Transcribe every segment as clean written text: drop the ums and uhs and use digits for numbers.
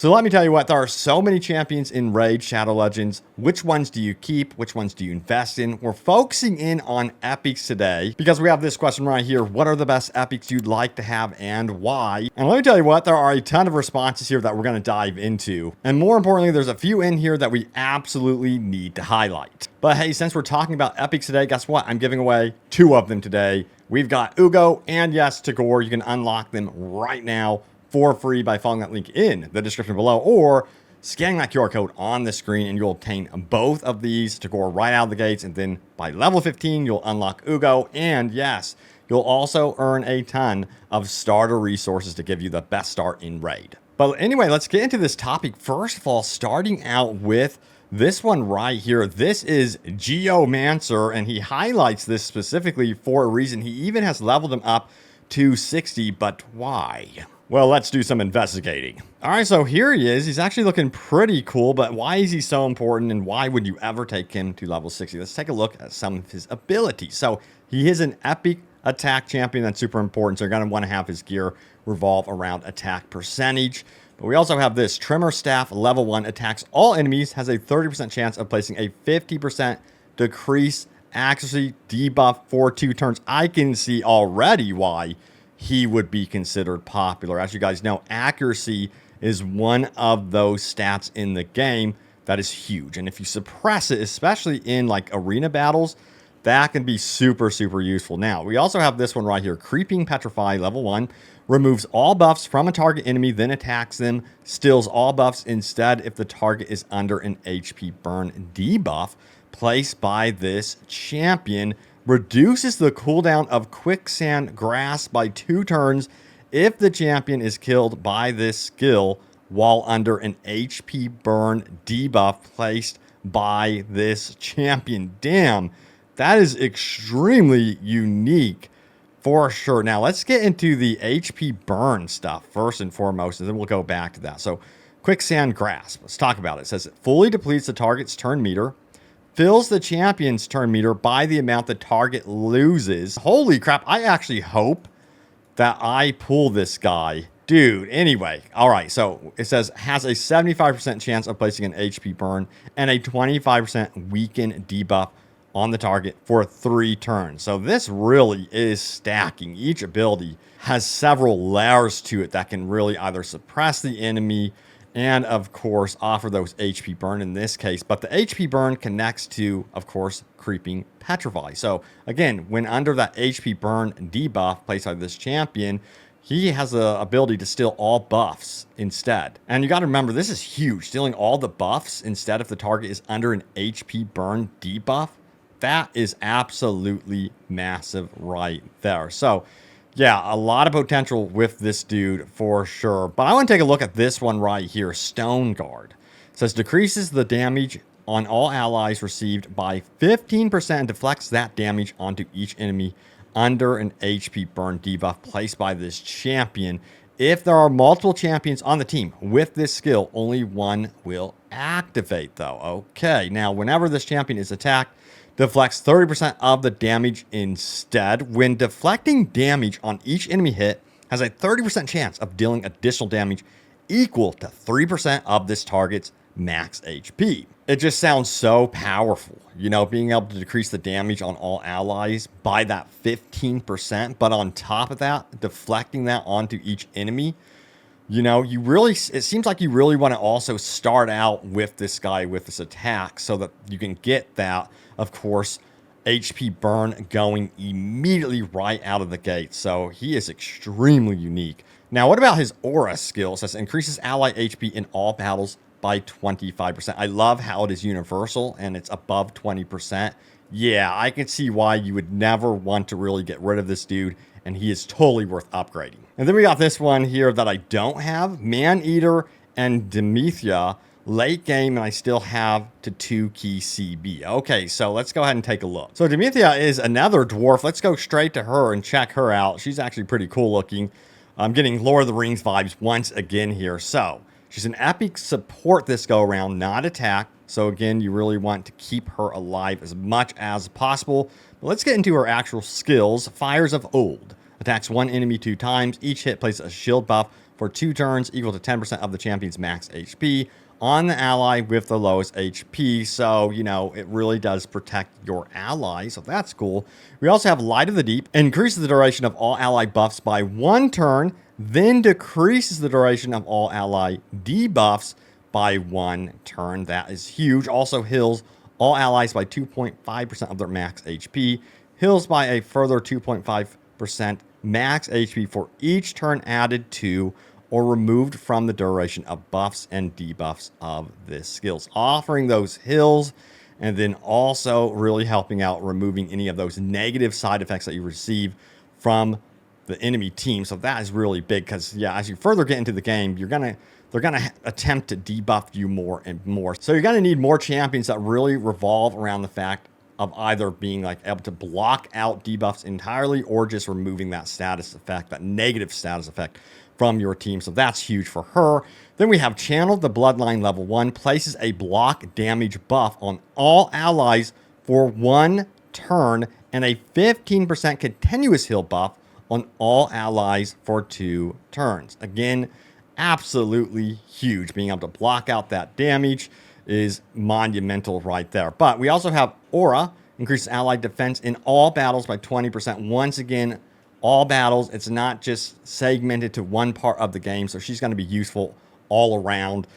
So let me tell you what, there are so many champions in Raid Shadow Legends. Which ones do you keep? Which ones do you invest in? We're focusing in on epics today because we have this question right here. What are the best epics you'd like to have and why? And let me tell you what, there are a ton of responses here that we're going to dive into. And more importantly, there's a few in here that we absolutely need to highlight. But hey, since we're talking about epics today, guess what? I'm giving away 2 of them today. We've got goooooo and yes, Teodor. You can unlock them right now for free by following that link in the description below or scanning that QR code on the screen, and you'll obtain both of these to go right out of the gates. And then by level 15, you'll unlock goooooo, and yes, you'll also earn a ton of starter resources to give you the best start in Raid. But anyway, let's get into this topic. First of all, starting out with this one right here. This is Geomancer, and he highlights this specifically for a reason. He even has leveled him up to 60, but why? Well, let's do some investigating. All right, so here he is. He's actually looking pretty cool, but why is he so important and why would you ever take him to level 60? Let's take a look at some of his abilities. So he is an epic attack champion. That's super important. So you're going to want to have his gear revolve around attack percentage. But we also have this Trimmer Staff, level 1, attacks all enemies, has a 30% chance of placing a 50% decrease accuracy debuff for 2 turns. I can see already why he would be considered popular. As you guys know, accuracy is one of those stats in the game that is huge. And if you suppress it, especially in like arena battles, that can be super, super useful. Now, we also have this one right here, Creeping Petrify, level 1, removes all buffs from a target enemy, then attacks them, steals all buffs instead if the target is under an HP burn debuff placed by this champion. Reduces the cooldown of Quicksand Grasp by 2 turns if the champion is killed by this skill while under an HP burn debuff placed by this champion. Damn, that is extremely unique for sure. Now, let's get into the HP burn stuff first and foremost, and then we'll go back to that. So, Quicksand Grasp, let's talk about it. It says it fully depletes the target's turn meter, fills the champion's turn meter by the amount the target loses. Holy crap, I actually hope that I pull this guy. Dude, anyway. All right, so it says has a 75% chance of placing an HP burn and a 25% weaken debuff on the target for 3 turns. So this really is stacking. Each ability has several layers to it that can really either suppress the enemy and, of course, offer those HP burn in this case. But the HP burn connects to, of course, Creeping Petrify. So, again, when under that HP burn debuff placed by this champion, he has the ability to steal all buffs instead. And you got to remember, this is huge. Stealing all the buffs instead if the target is under an HP burn debuff, that is absolutely massive right there. So, yeah, a lot of potential with this dude for sure. But I want to take a look at this one right here, Stone Guard. It says decreases the damage on all allies received by 15% and deflects that damage onto each enemy under an HP burn debuff placed by this champion. If there are multiple champions on the team with this skill, only one will activate though. Okay, now whenever this champion is attacked, deflects 30% of the damage instead. When deflecting damage on each enemy hit, has a 30% chance of dealing additional damage equal to 3% of this target's max HP. It just sounds so powerful, you know, being able to decrease the damage on all allies by that 15%, but on top of that, deflecting that onto each enemy. You know, it seems like you really want to also start out with this guy with this attack so that you can get that, of course, HP burn going immediately right out of the gate. So he is extremely unique. Now, what about his aura skill? It says increases ally HP in all battles by 25%. I love how it is universal and it's above 20%. Yeah, I can see why you would never want to really get rid of this dude, and he is totally worth upgrading. And then we got this one here that I don't have, Man-Eater and Demethia, late game, and I still have to 2 key CB. Okay, so let's go ahead and take a look. So Demethia is another dwarf. Let's go straight to her and check her out. She's actually pretty cool looking. I'm getting Lord of the Rings vibes once again here. So she's an epic support this go around, not attack. So again, you really want to keep her alive as much as possible. But let's get into her actual skills. Fires of Old. Attacks one enemy 2 times. Each hit places a shield buff for 2 turns, equal to 10% of the champion's max HP on the ally with the lowest HP. So, you know, it really does protect your ally. So that's cool. We also have Light of the Deep. Increases the duration of all ally buffs by 1 turn, then decreases the duration of all ally debuffs by 1 turn. That is huge. Also heals all allies by 2.5% of their max HP. Heals by a further 2.5% max HP for each turn added to or removed from the duration of buffs and debuffs of this skills. Offering those heals and then also really helping out removing any of those negative side effects that you receive from the enemy team. So that is really big because, yeah, as you further get into the game, they're going to attempt to debuff you more and more. So you're going to need more champions that really revolve around the fact of either being like able to block out debuffs entirely or just removing that status effect, that negative status effect from your team. So that's huge for her. Then we have Channel the Bloodline level 1, places a block damage buff on all allies for 1 turn and a 15% continuous heal buff on all allies for 2 turns. Again, absolutely huge. Being able to block out that damage is monumental right there. But we also have Aura, increases allied defense in all battles by 20%. Once again, all battles. It's not just segmented to one part of the game. So she's going to be useful all around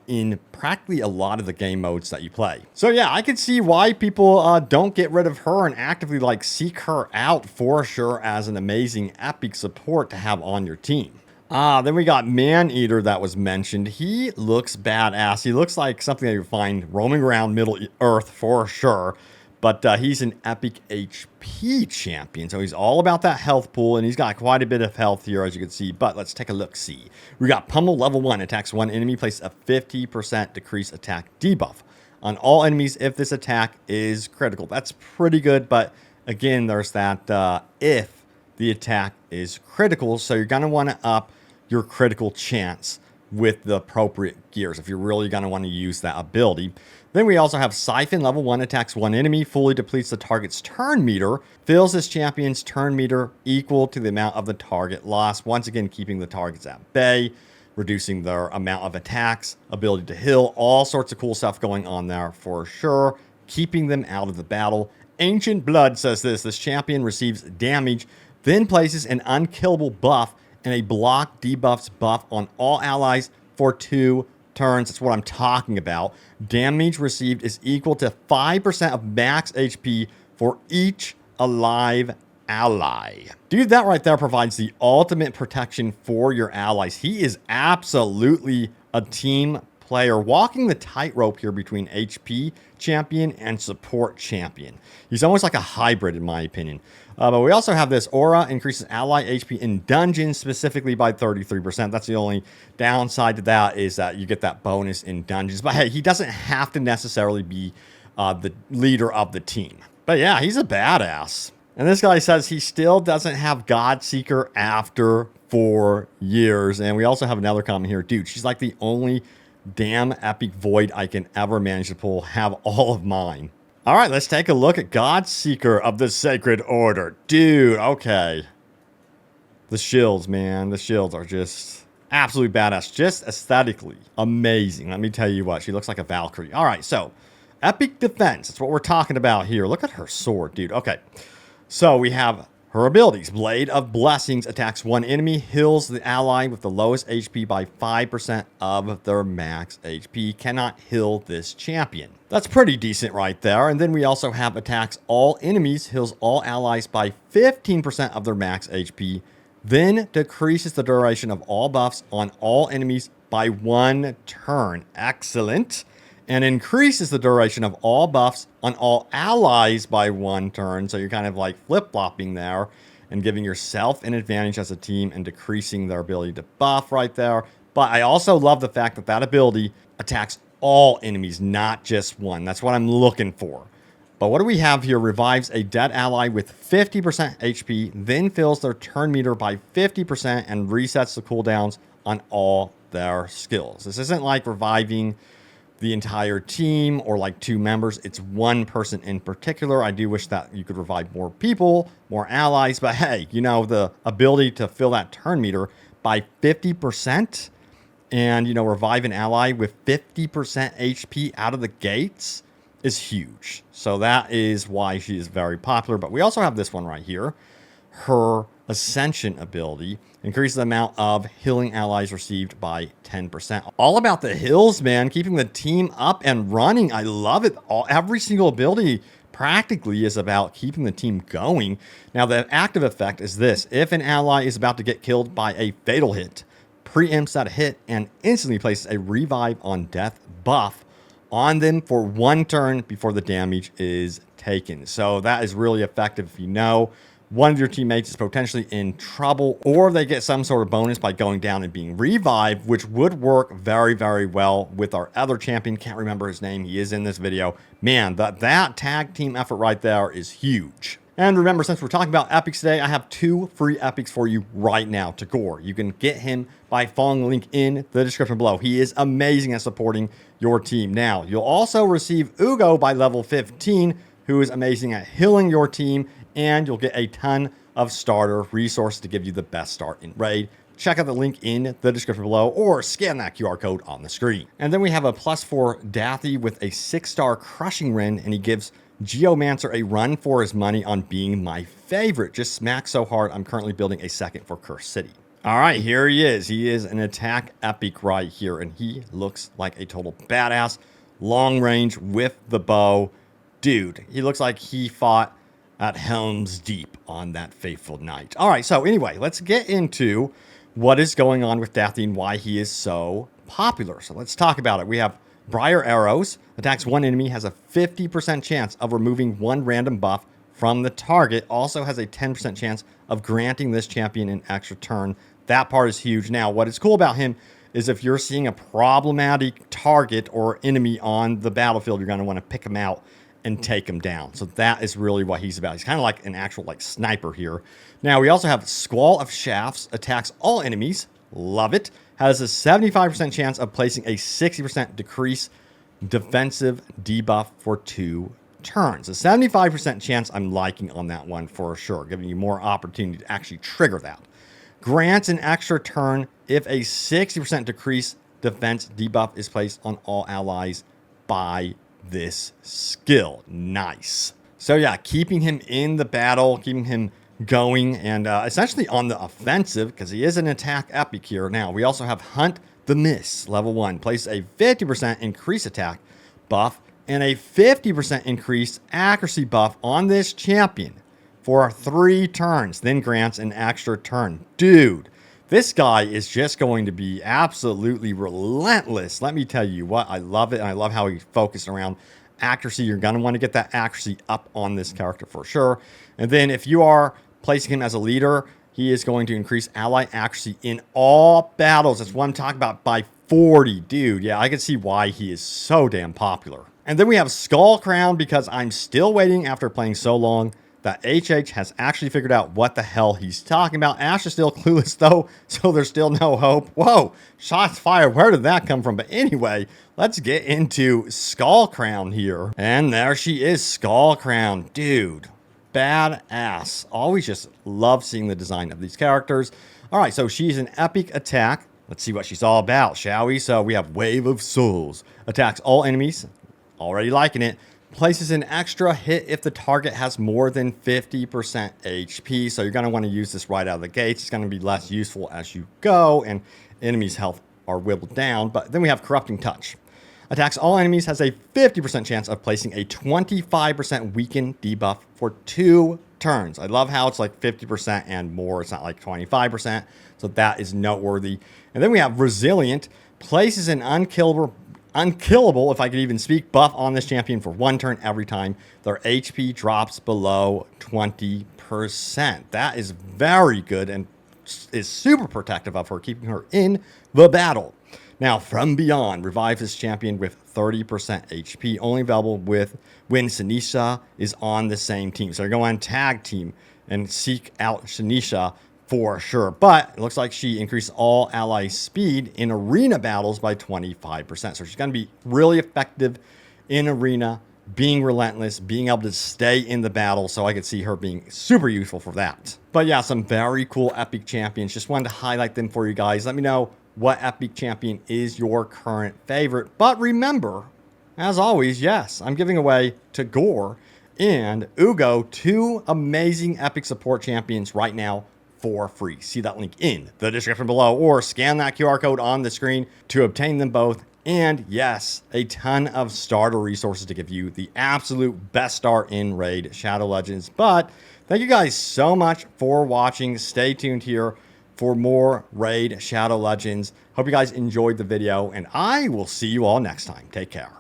in practically a lot of the game modes that you play. So yeah, I can see why people don't get rid of her and actively like seek her out for sure as an amazing epic support to have on your team. Then we got Man-Eater that was mentioned. He looks badass. He looks like something that you find roaming around Middle Earth for sure. But he's an epic HP champion. So he's all about that health pool. And he's got quite a bit of health here, as you can see. But let's take a look-see. We got Pummel level 1. Attacks one enemy. Places a 50% decrease attack debuff on all enemies if this attack is critical. That's pretty good. But again, there's that if the attack is critical. So you're going to want to up your critical chance with the appropriate gears if you're really going to want to use that ability. Then we also have Siphon level 1, attacks one enemy, fully depletes the target's turn meter, fills this champion's turn meter equal to the amount of the target lost, once again keeping the targets at bay, reducing their amount of attacks, ability to heal, all sorts of cool stuff going on there for sure, keeping them out of the battle. Ancient Blood says this champion receives damage, then places an unkillable buff and a block debuffs buff on all allies for 2 turns. That's what I'm talking about. Damage received is equal to 5% of max HP for each alive ally. Dude, that right there provides the ultimate protection for your allies. He is absolutely a team player, walking the tightrope here between HP champion and support champion. He's almost like a hybrid in my opinion. But we also have this Aura, increases ally HP in dungeons specifically by 33%. That's the only downside to that, is that you get that bonus in dungeons. But hey, he doesn't have to necessarily be the leader of the team. But yeah, he's a badass. And this guy says he still doesn't have Godseeker after 4 years. And we also have another comment here. Dude, she's like the only damn epic void I can ever manage to pull. Have all of mine. All right, let's take a look at Godseeker of the Sacred Order. Dude, okay. The shields, man. The shields are just absolutely badass. Just aesthetically amazing. Let me tell you what. She looks like a Valkyrie. All right, so epic defense. That's what we're talking about here. Look at her sword, dude. Okay, so we have her abilities. Blade of Blessings attacks one enemy, heals the ally with the lowest HP by 5% of their max HP. Cannot heal this champion. That's pretty decent right there. And then we also have attacks all enemies, heals all allies by 15% of their max HP, then decreases the duration of all buffs on all enemies by 1 turn. Excellent. And increases the duration of all buffs on all allies by 1 turn. So you're kind of like flip-flopping there and giving yourself an advantage as a team and decreasing their ability to buff right there. But I also love the fact that that ability attacks all enemies, not just one. That's what I'm looking for. But what do we have here? Revives a dead ally with 50% HP, then fills their turn meter by 50% and resets the cooldowns on all their skills. This isn't like reviving the entire team or like 2 members. It's 1 person in particular. I do wish that you could revive more people, more allies, but hey, you know, the ability to fill that turn meter by 50%. And, revive an ally with 50% HP out of the gates is huge. So that is why she is very popular. But we also have this one right here. Her Ascension ability increases the amount of healing allies received by 10%. All about the hills, man. Keeping the team up and running. I love it. Every single ability practically is about keeping the team going. Now, the active effect is this. If an ally is about to get killed by a fatal hit, preempts that hit and instantly places a revive on death buff on them for 1 turn before the damage is taken. So that is really effective if you know one of your teammates is potentially in trouble, or they get some sort of bonus by going down and being revived, which would work very, very well with our other champion. Can't remember his name. He is in this video. Man, that tag team effort right there is huge. And remember, since we're talking about epics today, I have 2 free epics for you right now to gore. You can get him by following the link in the description below. He is amazing at supporting your team. Now, you'll also receive Ugo by level 15, who is amazing at healing your team, and you'll get a ton of starter resources to give you the best start in Raid. Check out the link in the description below or scan that QR code on the screen. And then we have a +4 Daithi with a 6-star Crushing Rend, and he gives Geomancer a run for his money on being my favorite. Just smacks so hard, I'm currently building a second for Cursed City. All right, here he is. He is an attack epic right here, and he looks like a total badass. Long range with the bow. Dude, he looks like he fought at Helm's Deep on that fateful night. All right, so anyway, let's get into what is going on with Daithi and why he is so popular. So let's talk about it. We have Briar Arrows. Attacks one enemy, has a 50% chance of removing 1 random buff from the target. Also has a 10% chance of granting this champion an extra turn. That part is huge. Now, what is cool about him is if you're seeing a problematic target or enemy on the battlefield, you're going to want to pick him out and take him down. So that is really what he's about. He's kind of like an actual sniper here. Now, we also have Squall of Shafts. Attacks all enemies. Love it. Has a 75% chance of placing a 60% decrease defensive debuff for 2 turns. A 75% chance I'm liking on that one for sure, giving you more opportunity to actually trigger that. Grants an extra turn if a 60% decrease defense debuff is placed on all allies by this skill. Nice. So yeah, keeping him in the battle, keeping him going, and essentially on the offensive, because he is an attack epic here. Now, we also have Hunt the Miss, level 1. Place a 50% increase attack buff and a 50% increase accuracy buff on this champion for 3 turns, then grants an extra turn. Dude, this guy is just going to be absolutely relentless. Let me tell you what, I love it, and I love how he's focused around accuracy. You're going to want to get that accuracy up on this character for sure. And then if you are placing him as a leader, he is going to increase ally accuracy in all battles. That's what I'm talking about, by 40. Dude, yeah, I can see why he is so damn popular. And then we have Skull Crown, because I'm still waiting after playing so long that HH has actually figured out what the hell he's talking about. Ash is still clueless though, so there's still no hope. Whoa, shots fired. Where did that come from? But anyway, let's get into Skull Crown here. And there she is, Skull Crown. Dude, badass. Always just love seeing the design of these characters. All right, so she's an epic attack. Let's see what she's all about, shall we? So we have Wave of Souls. Attacks all enemies. Already liking it. Places an extra hit if the target has more than 50% HP. So you're going to want to use this right out of the gates. It's going to be less useful as you go, and enemies' health are whittled down. But then we have Corrupting Touch. Attacks all enemies, has a 50% chance of placing a 25% weaken debuff for 2 turns. I love how it's like 50% and more. It's not like 25%. So that is noteworthy. And then we have Resilient. Places an unkillable, if I could even speak, buff on this champion for 1 turn every time their HP drops below 20%. That is very good and is super protective of her, keeping her in the battle. Now, From Beyond revives this champion with 30% HP, only available when Sinisha is on the same team. So you're going to tag team and seek out Sinisha for sure. But it looks like she increased all ally speed in arena battles by 25%. So she's going to be really effective in arena being relentless, being able to stay in the battle. So I could see her being super useful for that. But yeah, some very cool epic champions. Just wanted to highlight them for you guys. Let me know what epic champion is your current favorite. But remember, as always, yes, I'm giving away Teodor and Ugo, 2 amazing epic support champions right now for free. See that link in the description below, or scan that QR code on the screen to obtain them both. And yes, a ton of starter resources to give you the absolute best start in Raid Shadow Legends. But thank you guys so much for watching. Stay tuned here for more Raid Shadow Legends. Hope you guys enjoyed the video, and I will see you all next time. Take care.